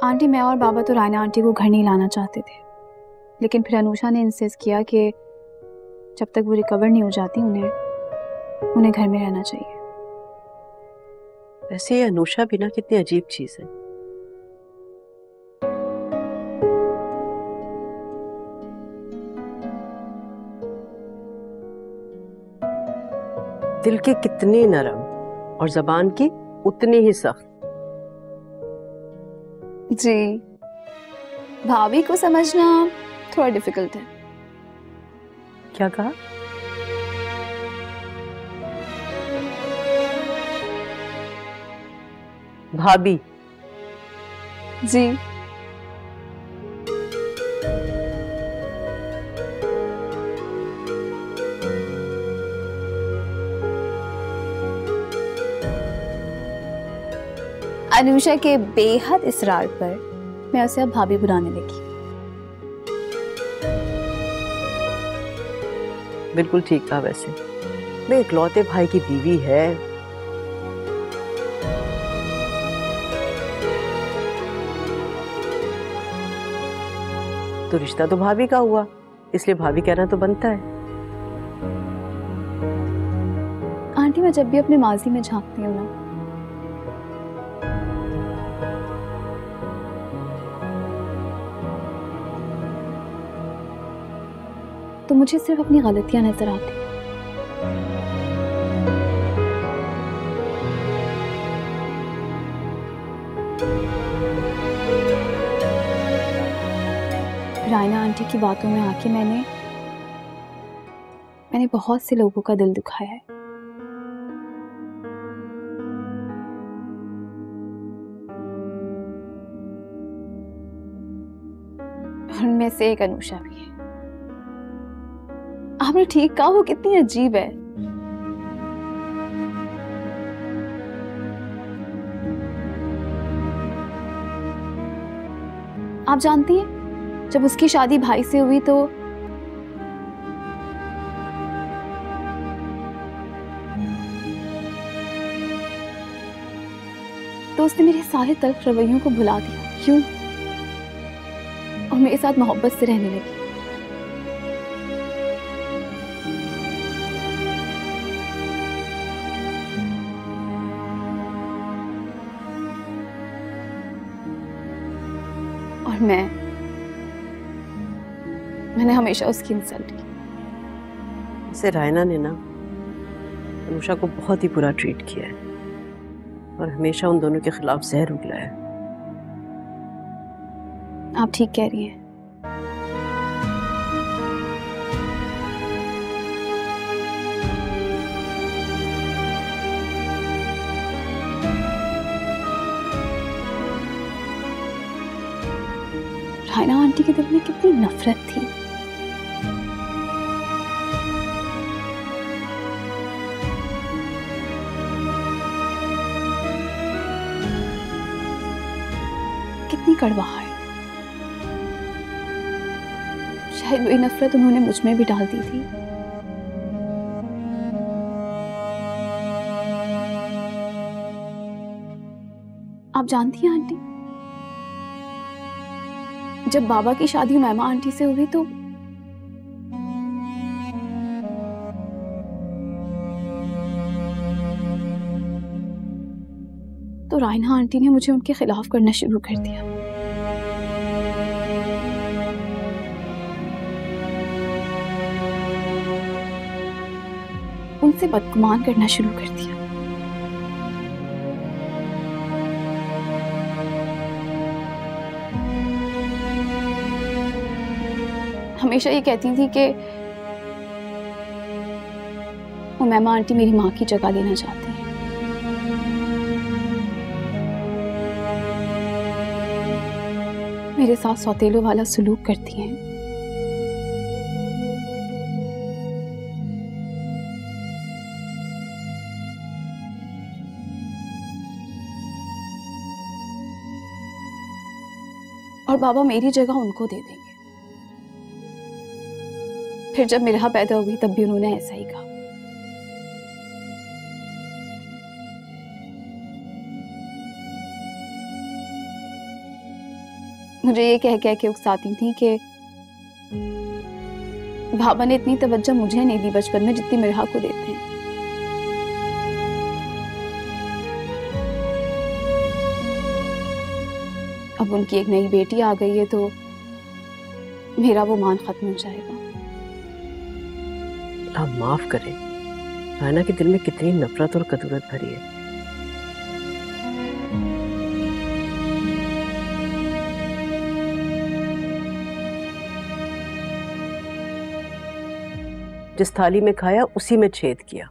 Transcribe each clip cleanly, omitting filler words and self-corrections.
Aunty, मैं और बाबा तो रायना आंटी को घर नहीं लाना चाहते थे, लेकिन फिर अनुषा ने इंसिस्ट किया कि जब तक वो रिकवर नहीं हो जाती उन्हें घर में रहना चाहिए। वैसे ये अनुषा भी ना कितनी अजीब चीज है। दिल की कितनी नरम और जबान की उतनी ही सख्त। जी, भाभी को समझना थोड़ा डिफिकल्ट है। क्या कहा? भाभी? जी, अनुषा के बेहद इसरार पर मैं उसे अब भाभी बुलाने लगी। बिल्कुल ठीक कहा। वैसे मैं इकलौते भाई की बीवी है। तो रिश्ता तो भाभी का हुआ, इसलिए भाभी कहना तो बनता है। आंटी, मैं जब भी अपने माजी में झांकती हूँ ना, तो मुझे सिर्फ अपनी गलतियां नजर आती। रायना आंटी की बातों में आके मैंने बहुत से लोगों का दिल दुखाया है। उनमें से एक अनुषा भी है। आपने ठीक कहा, वो कितनी अजीब है। आप जानती हैं, जब उसकी शादी भाई से हुई तो उसने मेरे सारे तल्ख रवैयों को भुला दिया। क्यों? और मेरे साथ मोहब्बत से रहने लगी। और मैंने हमेशा उसकी इंसल्ट की। इसे रायना ने ना अनुषा को बहुत ही बुरा ट्रीट किया है और हमेशा उन दोनों के खिलाफ जहर उगला है। आप ठीक कह रही हैं। रायना आंटी के दिल में कितनी नफरत थी। कितनी कड़वाहट। शायद वही नफरत उन्होंने मुझ में भी डाल दी थी। आप जानती हैं आंटी, जब बाबा की शादी मैमा आंटी से हुई तो रायना आंटी ने मुझे उनके खिलाफ करना शुरू कर दिया। उनसे बदगुमान करना शुरू कर दिया। हमेशा ये कहती थी कि वो मैमा आंटी मेरी माँ की जगह लेना चाहती है। मेरे साथ सौतेलों वाला सलूक करती हैं। और बाबा मेरी जगह उनको दे देंगे। फिर जब मेरा पैदा हुई तब भी उन्होंने ऐसा ही कहा। मुझे ये कह कह के उकसाती थी कि बाबा ने इतनी तवज्जो मुझे नहीं दी बचपन में जितनी मिरहा को देते हैं। अब उनकी एक नई बेटी आ गई है तो मेरा वो मान खत्म हो जाएगा। आप माफ करें, रायना के दिल में कितनी नफरत और कदूरत भरी है। जिस थाली में खाया उसी में छेद किया।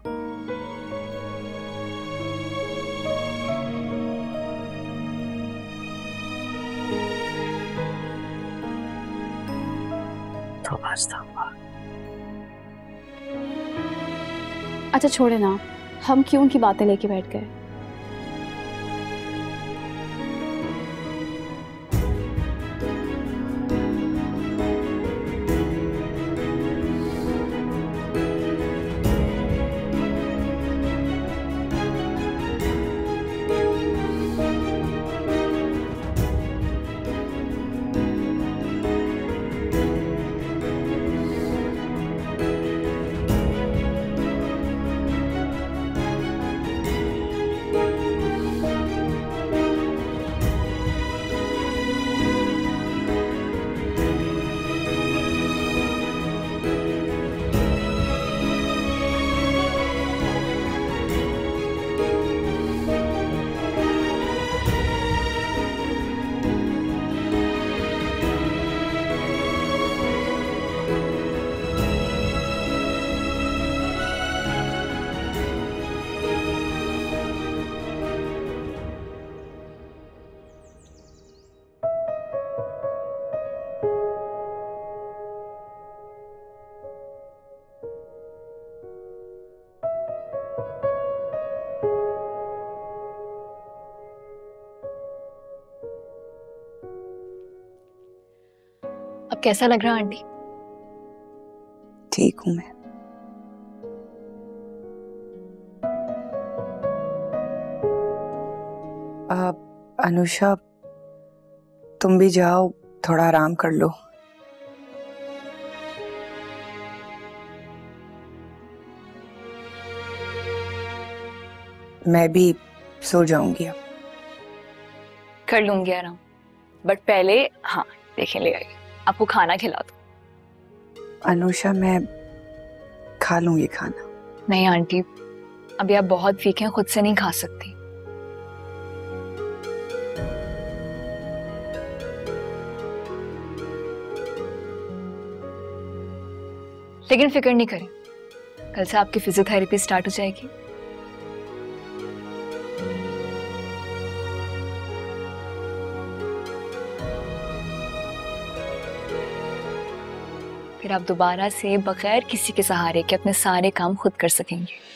अच्छा छोड़े ना, हम क्यों उनकी बातें लेके बैठ गए? अब कैसा लग रहा आंटी? ठीक हूं मैं। अनुषा, तुम भी जाओ, थोड़ा आराम कर लो। मैं भी सो जाऊंगी अब। कर लूंगी आराम, बट पहले हाँ देखें ले आइए, आपको खाना खिला दो। अनुषा, मैं खा लूंगी खाना। नहीं आंटी, अभी आप बहुत वीक हैं, खुद से नहीं खा सकती। लेकिन फिक्र नहीं करें, कल से आपकी फिजियोथेरेपी स्टार्ट हो जाएगी। फिर आप दोबारा से बगैर किसी के सहारे के अपने सारे काम खुद कर सकेंगे।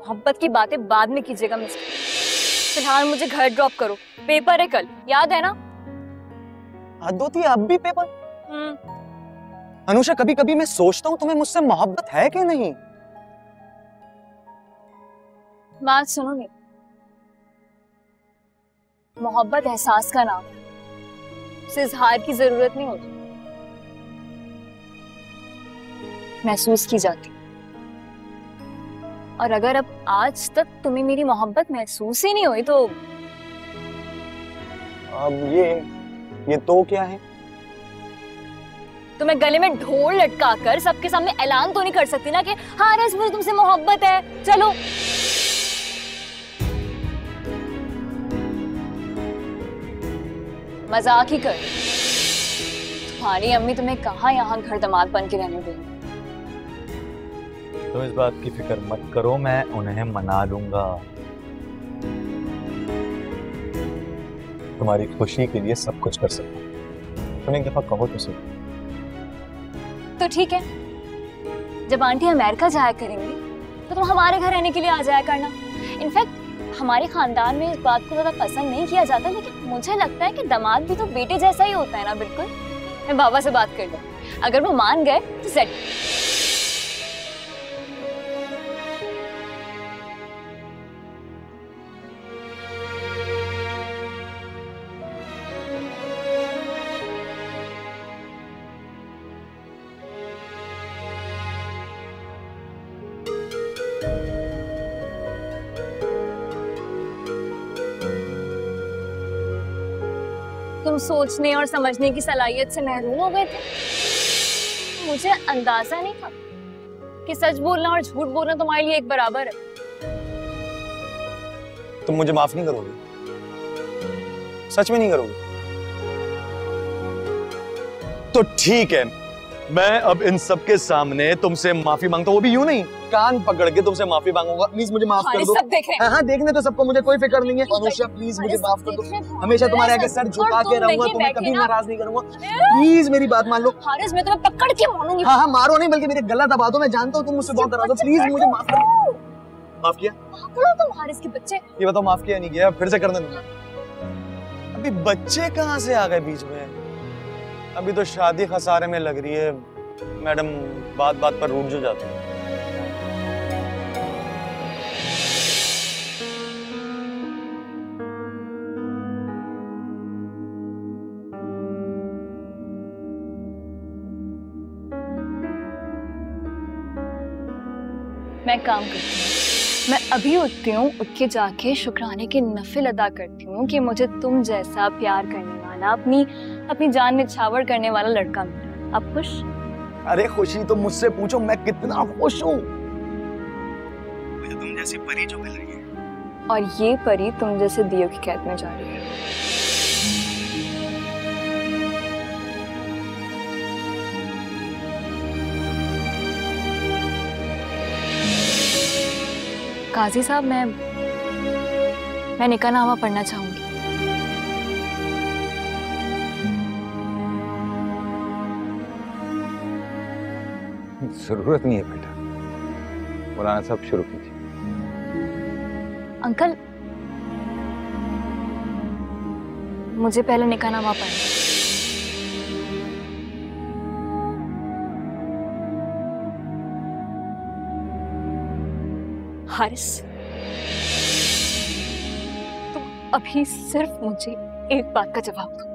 मोहब्बत की बातें बाद में कीजिएगा मिस्टर। फिलहाल मुझे घर ड्रॉप करो, पेपर है कल, याद है ना? हद होती है, अब भी पेपर? अनुषा, कभी कभी मैं सोचता हूँ तुम्हें मुझसे मोहब्बत है कि नहीं। बात सुनो नहीं, मोहब्बत एहसास का नाम है, उसे इजहार की जरूरत नहीं होती, महसूस की जाती। और अगर अब आज तक तुम्हें मेरी मोहब्बत महसूस ही नहीं हुई तो अब ये तो क्या है? तो मैं गले में ढोल लटका कर सबके सामने ऐलान तो नहीं कर सकती ना कि हाँ रस मुझे तुमसे मोहब्बत है, चलो। मजाक ही कर। तुम्हारी अम्मी तुम्हें कहाँ यहाँ घर दामाद बन के रहने देंगी। तुम इस बात की फिक्र मत करो, मैं उन्हें मना लूंगा। तुम्हारी खुशी के लिए सब कुछ कर सकता हूँ। तुम एक दफा कहो तो सही। तो ठीक है, जब आंटी अमेरिका जाया करेंगी तो तुम हमारे घर रहने के लिए आ जाया करना। इनफैक्ट हमारे खानदान में इस बात को ज्यादा पसंद नहीं किया जाता, लेकिन मुझे लगता है कि दामाद भी तो बेटे जैसा ही होता है ना। बिल्कुल, मैं बाबा से बात कर लूं, अगर वो मान गए तो सेट। तुम सोचने और समझने की सलाहियत से महरूम हो गए थे। मुझे अंदाजा नहीं था कि सच बोलना और झूठ बोलना तुम्हारे लिए एक बराबर है। तुम मुझे माफ नहीं करोगे? सच में नहीं करोगे? तो ठीक है, मैं अब इन सबके सामने तुमसे माफी मांगता हूँ, वो भी यूं नहीं, कान पकड़ के तुमसे माफी मांगूंगा। प्लीज मुझे माफ कर दो। सब देख रहे हैं। हाँ, देखने तो सबको, मुझे कोई फिक्र नहीं है। अनुषा प्लीज मुझे माफ कर दो, हमेशा तुम्हारे आगे सर झुका के रहूंगा, तुम्हें कभी नाराज नहीं करूंगा। प्लीज मेरी बात मान लो। हारिस, मैं तुम्हें पकड़ के मारूंगी। हाँ, मारो नहीं, बल्कि मेरे गला दबा दो। मैं जानता हूँ तुम मुझसे बहुत नाराज हो, प्लीज मुझे माफ कर दो। माफ किया? पकड़ो तुम हारिस के बच्चे। ये बताओ, माफ किया नहीं किया? फिर से करने दूंगा। अभी बच्चे कहाँ से आ गए बीच में? अभी तो शादी खसारे में लग रही है। मैडम बात बात पर रूठ जो जाते हैं। मैं काम करती हूँ, मैं अभी उठती हूँ, उठ के जाके शुक्राने की नफिल अदा करती हूँ कि मुझे तुम जैसा प्यार करने वाला, अपनी जान निछावर करने वाला लड़का मिला। आप खुश? अरे खुशी तो मुझसे पूछो, मैं कितना खुश हूँ। मुझे तुम जैसी परी जो मिल रही है। और ये परी तुम जैसे दियो की कैद में जा रही है। काजी साहब, मैं निकाहनामा पढ़ना चाहूंगी। जरूरत नहीं है बेटा, मौलाना साहब शुरू कीजिए। अंकल, मुझे पहले निकाहनामा पढ़ना। हारिस, तुम अभी सिर्फ मुझे एक बात का जवाब दो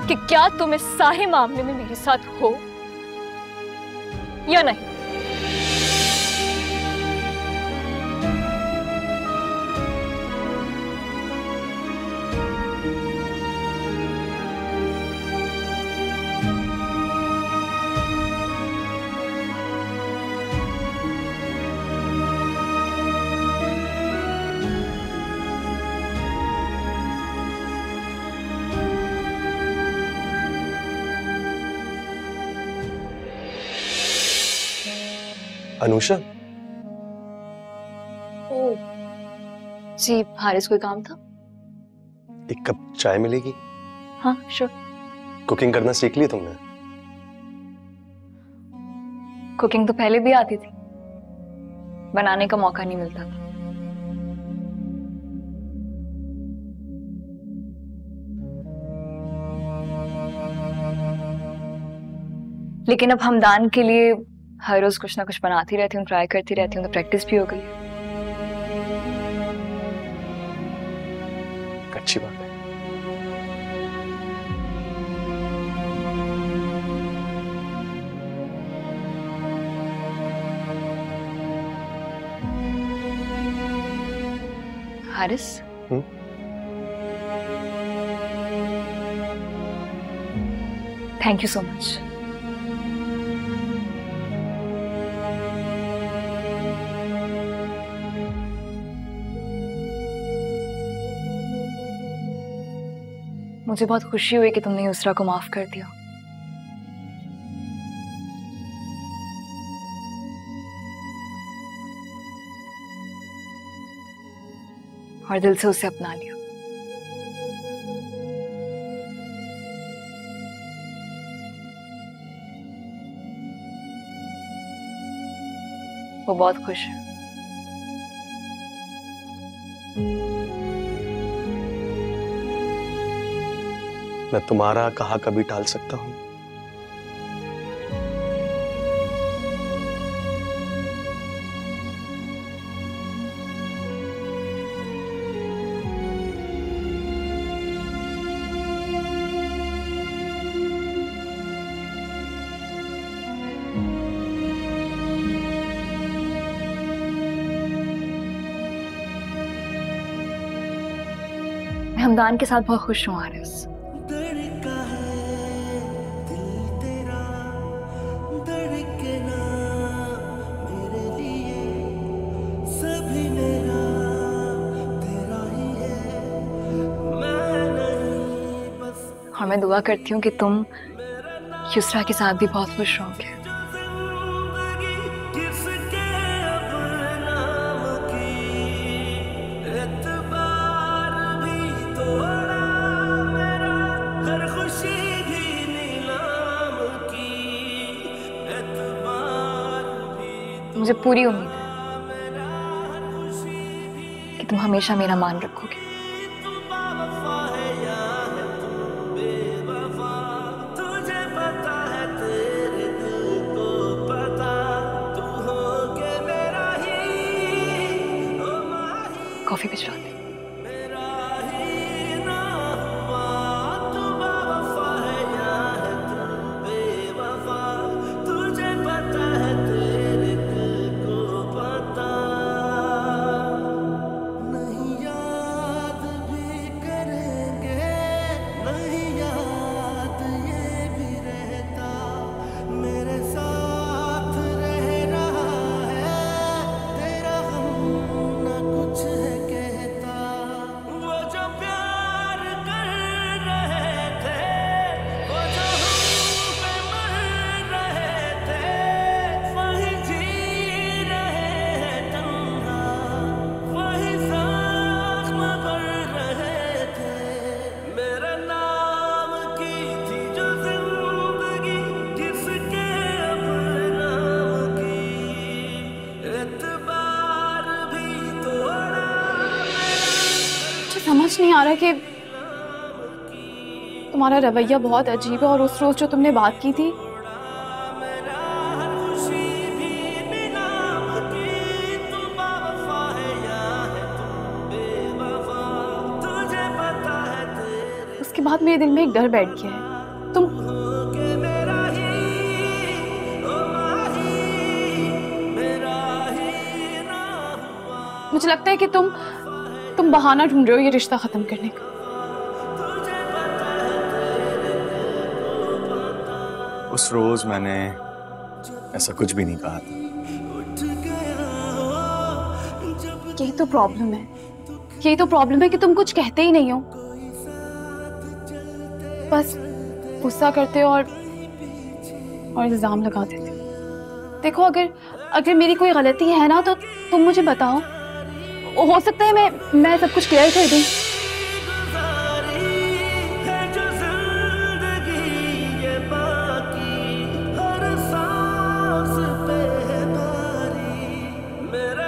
कि क्या तुम इस सारे मामले में मेरे साथ हो या नहीं? अनुषा, ओ जी, हारिस कोई काम था? एक कप चाय मिलेगी? हाँ श्योर। कुकिंग करना सीख ली तुमने? कुकिंग तो पहले भी आती थी। बनाने का मौका नहीं मिलता था। लेकिन अब हमदान के लिए हर रोज कुछ ना कुछ बनाती रहती हूँ, ट्राई करती रहती हूँ, तो प्रैक्टिस भी हो गई है। अच्छी बात है। Haris, thank you so much. मुझे बहुत खुशी हुई कि तुमने युसरा को माफ कर दिया। और दिल से उसे अपना लिया। वो बहुत खुश है। मैं तुम्हारा कहा कभी टाल सकता हूँ? मैं हमदान के साथ बहुत खुश हूँ हारिस। और मैं दुआ करती हूँ कि तुम युसरा के साथ भी बहुत खुश रहोगे। मुझे पूरी उम्मीद है कि तुम हमेशा मेरा मान रखोगे। कॉफी भिजवा दे। समझ नहीं आ रहा कि तुम्हारा रवैया बहुत अजीब है। और उस रोज जो तुमने बात की थी, उसके बाद मेरे दिल में एक डर बैठ गया है। मुझे लगता है कि तुम बहाना ढूंढ रहे हो ये रिश्ता खत्म करने का। उस रोज मैंने ऐसा कुछ भी नहीं कहा था। यही तो प्रॉब्लम है, यही तो प्रॉब्लम है कि तुम कुछ कहते ही नहीं हो, बस गुस्सा करते हो और इल्जाम लगा देते हो। देखो, अगर मेरी कोई गलती है ना तो तुम मुझे बताओ, हो सकता है मैं सब कुछ क्लियर कर दूं। मेरे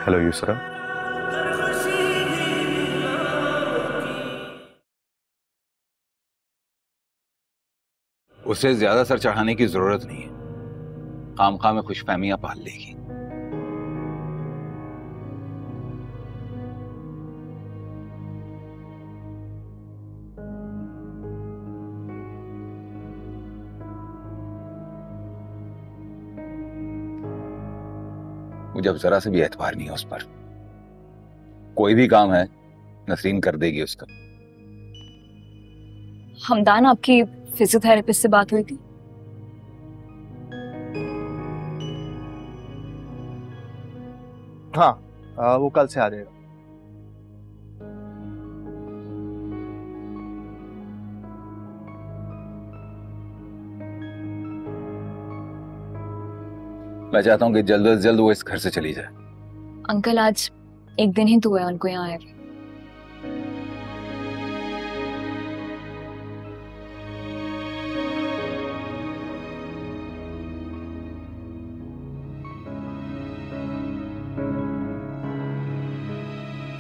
हेलो यूसरा। उसे ज्यादा सर चढ़ाने की जरूरत नहीं है, खामखा में खुशफहमियां पाल लेगी। मुझे अब जरा से भी एतबार नहीं है उस पर। कोई भी काम है नसरीन कर देगी उसका। हमदान, आपकी फिजियोथेरेपिस्ट से बात हुई थी? हाँ, वो कल से आ जाएगा। मैं चाहता हूँ कि जल्द से जल्द वो इस घर से चली जाए। अंकल, आज एक दिन ही तो हुआ है उनको यहाँ आए।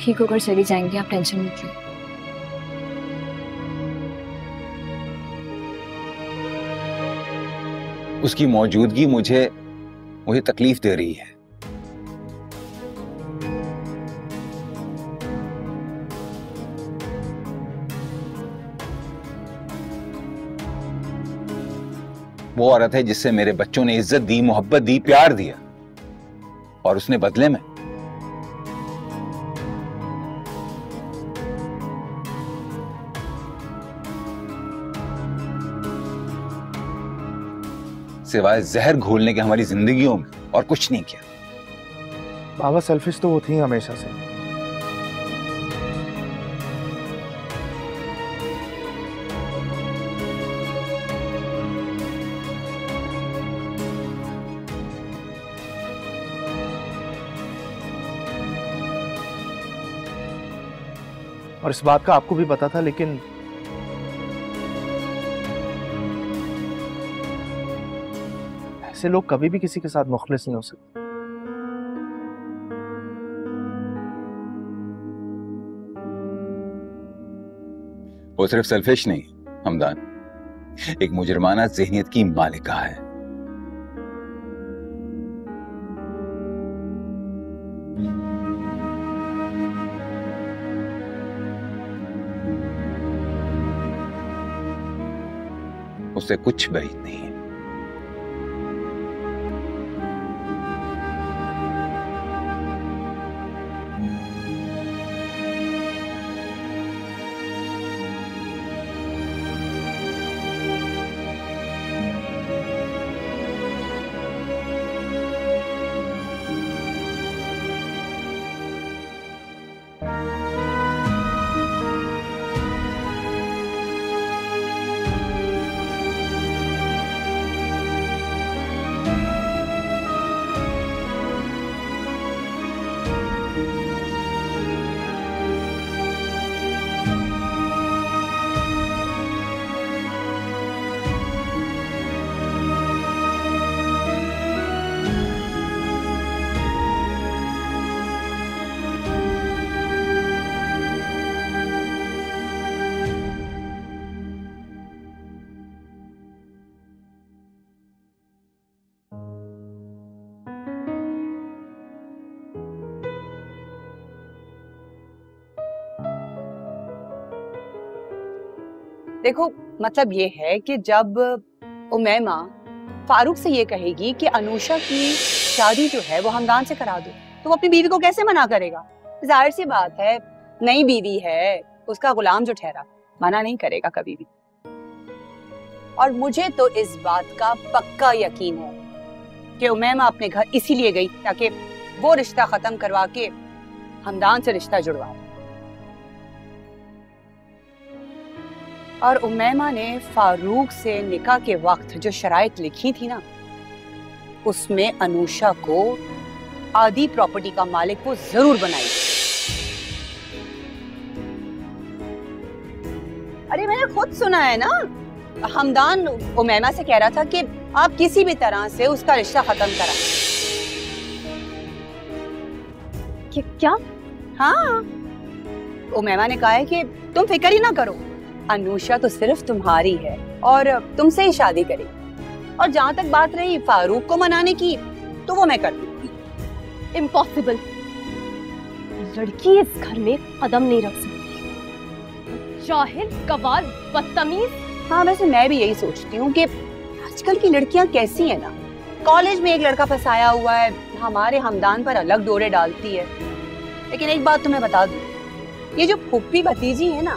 ठीक होकर चली जाएंगी, आप टेंशन मत लीजिए। उसकी मौजूदगी मुझे तकलीफ दे रही है। वो औरत है जिससे मेरे बच्चों ने इज्जत दी, मोहब्बत दी, प्यार दिया, और उसने बदले में सिवाय जहर घोलने के हमारी जिंदगियों में और कुछ नहीं किया। बाबा, सेल्फिश तो वो थी हमेशा से। और इस बात का आपको भी पता था, लेकिन ऐसे लोग कभी भी किसी के साथ मुखलिस नहीं हो सकते। वो सिर्फ सेल्फिश नहीं हमदान, एक मुजरमाना ज़हनियत की मालिका है। उससे कुछ बैद नहीं है। देखो, मतलब ये है कि जब उमैमा फारूक से ये कहेगी कि अनुषा की शादी जो है वो हमदान से करा दो, तो वो अपनी बीवी को कैसे मना करेगा? जाहिर सी बात है, नई बीवी है, उसका गुलाम जो ठहरा मना नहीं करेगा कभी भी। और मुझे तो इस बात का पक्का यकीन है कि उमैमा अपने घर इसीलिए गई ताकि वो रिश्ता खत्म करवा के हमदान से रिश्ता जुड़वाए। और उमैमा ने फारूक से निकाह के वक्त जो शराइत लिखी थी ना, उसमें अनुषा को आधी प्रॉपर्टी का मालिक वो जरूर बनाई। अरे मैंने खुद सुना है ना, हमदान उमैमा से कह रहा था कि आप किसी भी तरह से उसका रिश्ता खत्म कराएं। क्या? हाँ, उमैमा ने कहा है कि तुम फिक्र ही ना करो, अनुषा तो सिर्फ तुम्हारी है और तुमसे ही शादी करेगी। और जहाँ तक बात रही फारूक को मनाने की, तो वो मैं कर दूंगी। इम्पॉसिबल। लड़की इस घर में कदम नहीं रख सकती। जाहिल, गवार, बदतमीज। हाँ, वैसे मैं भी यही सोचती हूँ कि आजकल की लड़कियां कैसी है ना, कॉलेज में एक लड़का फंसाया हुआ है, हमारे हमदान पर अलग दौरे डालती है। लेकिन एक बात तुम्हें बता दूं, ये जो फूफी भतीजी है ना,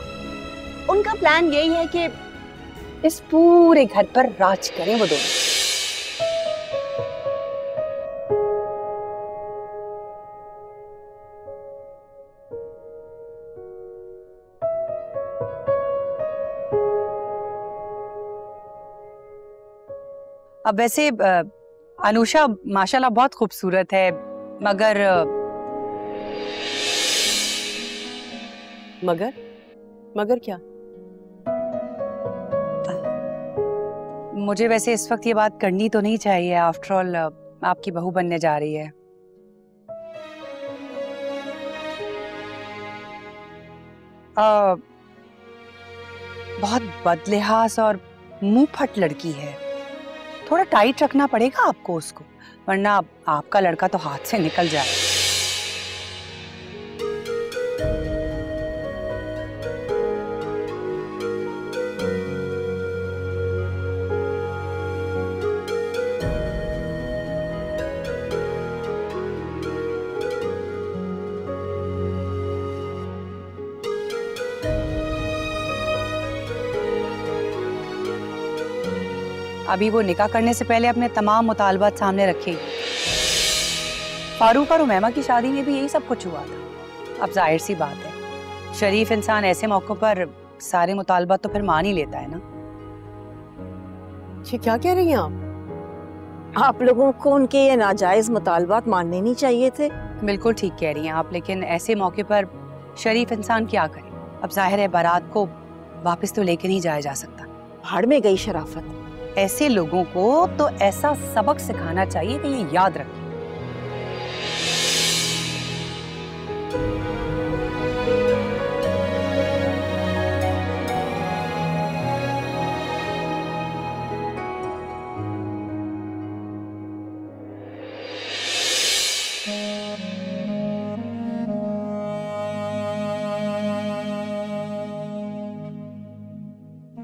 उनका प्लान यही है कि इस पूरे घर पर राज करें वो दोनों। अब वैसे अनुषा माशाल्लाह बहुत खूबसूरत है, मगर मगर क्या? मुझे वैसे इस वक्त ये बात करनी तो नहीं चाहिए, आफ्टर ऑल आपकी बहू बनने जा रही है। बहुत बदलिहाज और मुंह फट लड़की है, थोड़ा टाइट रखना पड़ेगा आपको उसको, वरना आपका लड़का तो हाथ से निकल जाए। अभी वो निकाह करने से पहले अपने तमाम मुतालबात सामने रखेगी। फारूक और उमैमा की शादी में भी यही सब कुछ हुआ था। अब जाहिर सी बात है, शरीफ इंसान ऐसे मौकों पर सारे मुतालबात तो फिर मान ही लेता है ना। ये क्या कह रही हैं आप लोगों को उनके ये नाजायज मुतालबात मानने नहीं चाहिए थे? बिल्कुल ठीक कह रही हैं आप, लेकिन ऐसे मौके पर शरीफ इंसान क्या करे। अब जाहिर है बारात को वापस तो लेके नहीं जाया जा सकता। भाड़ में गई शराफत। ऐसे लोगों को तो ऐसा सबक सिखाना चाहिए कि ये याद रखें।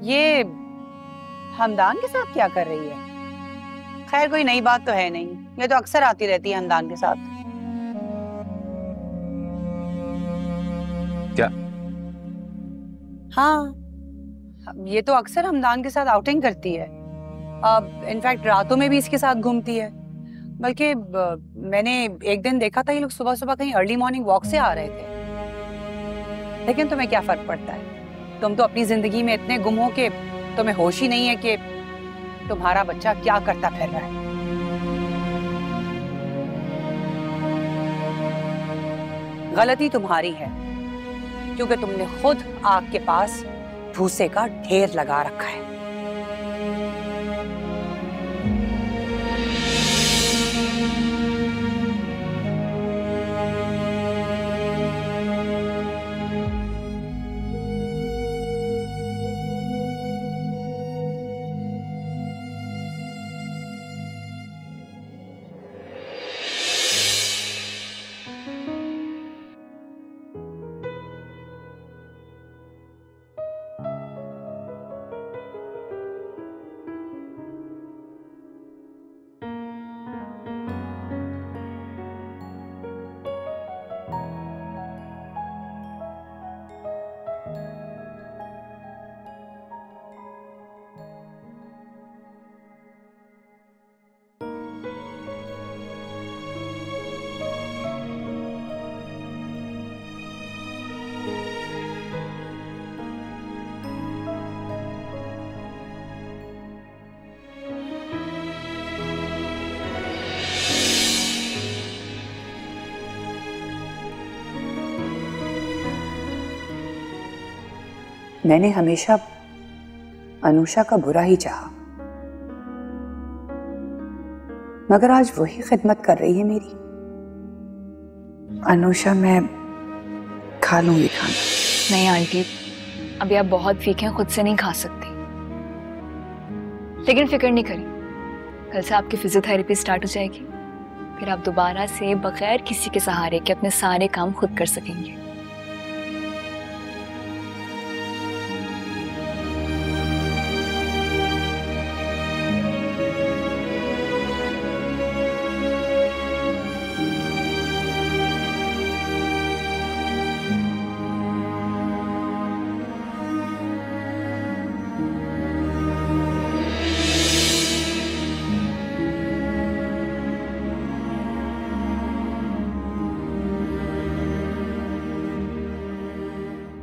ये हमदान के साथ क्या कर रही है? खैर कोई नई बात तो है नहीं, ये तो अक्सर आती रहती है हमदान के साथ। क्या? हाँ, ये तो अक्सर हमदान के साथ आउटिंग करती है। इनफैक्ट रातों में भी इसके साथ घूमती है। बल्कि मैंने एक दिन देखा था ये लोग सुबह सुबह कहीं अर्ली मॉर्निंग वॉक से आ रहे थे। लेकिन तुम्हें क्या फर्क पड़ता है? तुम तो अपनी जिंदगी में इतने गुम हो के तुम्हें होश ही नहीं है कि तुम्हारा बच्चा क्या करता फिर रहा है। गलती तुम्हारी है, क्योंकि तुमने खुद आग के पास भूसे का ढेर लगा रखा है। मैंने हमेशा अनुषा का बुरा ही चाहा, मगर आज वही खिदमत कर रही है मेरी। अनुषा, मैं खा लूंगी खाना। नहीं आंटी, अभी आप बहुत वीक हैं, खुद से नहीं खा सकती। लेकिन फिक्र नहीं करें, कल से आपकी फिजियोथेरेपी स्टार्ट हो जाएगी, फिर आप दोबारा से बगैर किसी के सहारे के अपने सारे काम खुद कर सकेंगे।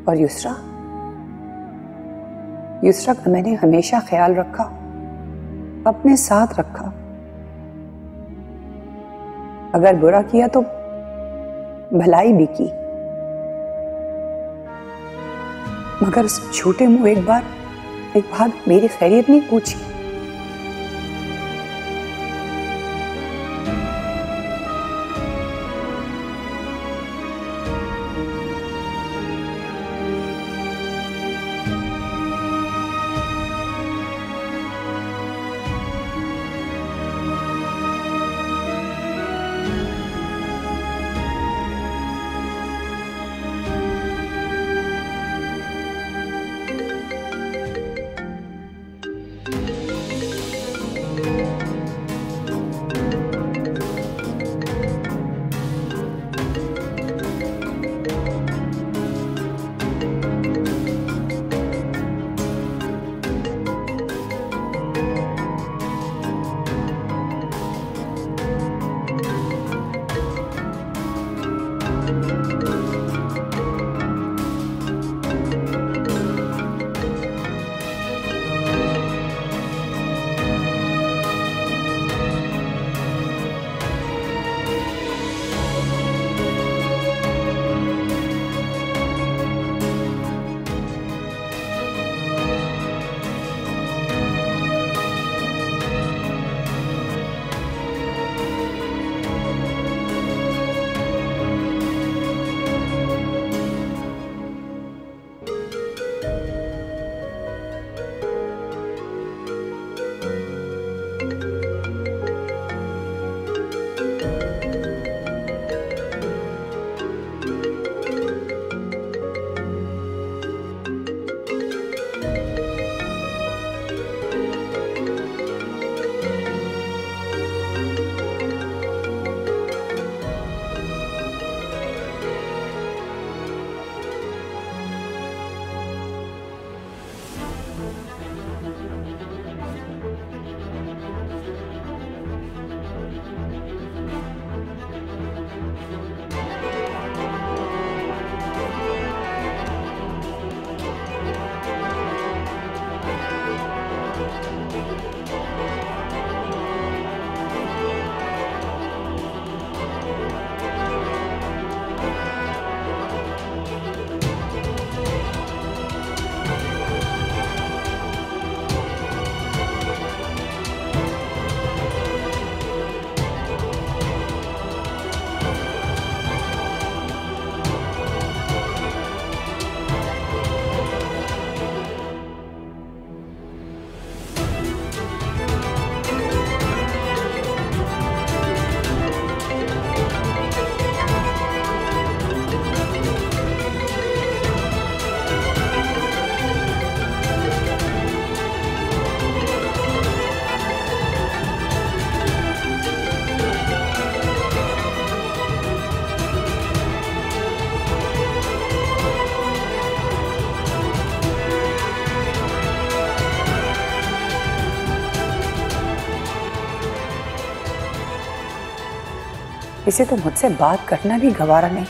और युसरा, युसरा का मैंने हमेशा ख्याल रखा, अपने साथ रखा। अगर बुरा किया तो भलाई भी की, मगर उस झूठे मुंह एक बार मेरी खैरियत नहीं पूछी। इसे तो मुझसे बात करना भी गवारा नहीं।